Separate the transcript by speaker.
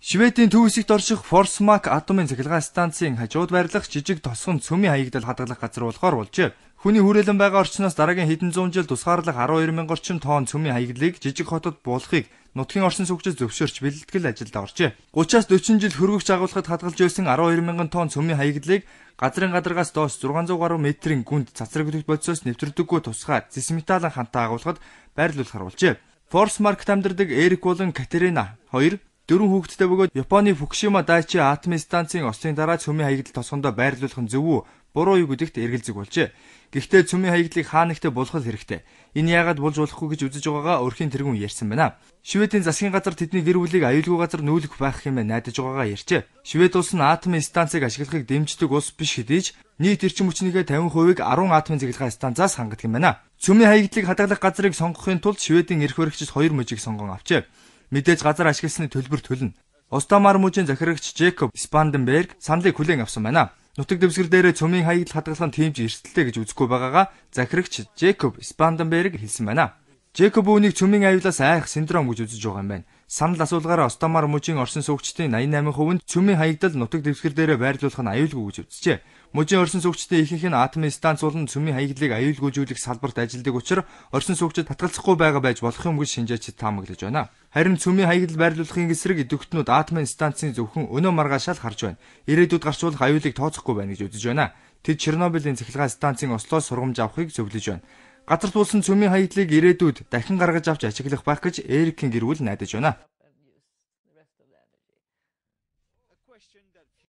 Speaker 1: Шведийн төв хэсэгт орших Forsmark атомын цахилгаан станцын хажууд байрлах жижиг тосгон цөмийн хаягдал хадгалах газар болохоор болжээ. Хүний хүрээлэн байгаа орчноос дараагийн хэдэн зуун жил тусгаарлах 12,000 орчим тонн цөмийн хаягдлыг жижиг хотод буулгахыг нутгийн орчин суугчид зөвшөөрч бэлтгэл ажилд оржээ. 30-аас 40 жил хөргөгч агуулгад хадгалж байсан 12,000 тонн цөмийн хаягдлыг газрын гадаргаас доош 600 гаруй метрийн гүнд цацрагддаг бодисоос нэвтрдэггүй тусгай зисметалын хантай агуулгад байрлуулахар болжээ. Forsmark амьдардаг Эрик болон Катерина 2 4 хүүхэдтэй бөгөөд Японы Фукушима Дайчи атомын станцын ослын дараа цөмийн хаягдал тосгондоо байрлуулах нь зөв үү, буруу юу гэдэгт эргэлзэг болжээ. Гэхдээ цөмийн хаягдлыг хаанагтай булгах хэрэгтэй. Энэ яагаад болж болохгүй гэж үзэж байгаагаа өрхийн тэргүүн ярьсан байна. Шведийн засгийн газар тэдний гэр бүлийг аюулгүй газар нүүлгэх байх хэмээн найдаж байгаагаа ярьжээ. Швед улс нь атомын станцыг ашиглахыг дэмждэг улс биш хэдий ч нийт эрчим хүчнийхээ 50% 10 атомын цахилгаан станцаас хангадаг юм байна. Цөмийн хаягдлыг хадгалах газрыг сонгохын тулд Шведийн эрх баригчид 2 мужийг сонгон авчээ. Мэдээж газар ашигласны төлбөр төлнө. Остамар мужийн захирагч Жекоб Спанденберг саналыг хүлээн авсан байна. Нутаг дэвсгэр дээрээ цөмийн хаягдал хадгалах нь тэмж эрсдэлтэй гэж үзэхгүй байгаагаа захирагч Жекоб Спанденберг хэлсэн байна. Жекоб үүнийг цөмийн аюулаас айх синдром гэж үзэж байгаа юм байна. Санал асуулгаараа Остамар мужийн орчин суугчдын 88% нь цөмийн хаягдал нутаг дэвсгэр дээрээ байрлуулах нь аюулгүй гэж үзжээ. Мужийн орчин суугчдын ихэнх нь атомын станц болон цөмийн хаягдлыг аюулгүйжүүлэх салбарт ажилладаг учраас орчин суугчид татгалзахгүй байгаа байж болох юм гэж шинжээчид таамаглаж байна. Харин цөмийн хаягдал байрлуулахын эсрэг идэвхтнүүд атомын станцын зөвхөн өнөө маргаашаал харж байна. Ирээдүйд гарчуулах аюулыг тооцохгүй байна гэж үзэж байна. Тэд Чернобылийн цахилгаан станцын ослоос сургамж авахыг зөвлөж байна. Газар туулсан цөмийн хаягдлыг ирээдүйд дахин гаргаж авч ашиглах байх гэж Эрикийн гэр бүл найдаж байна.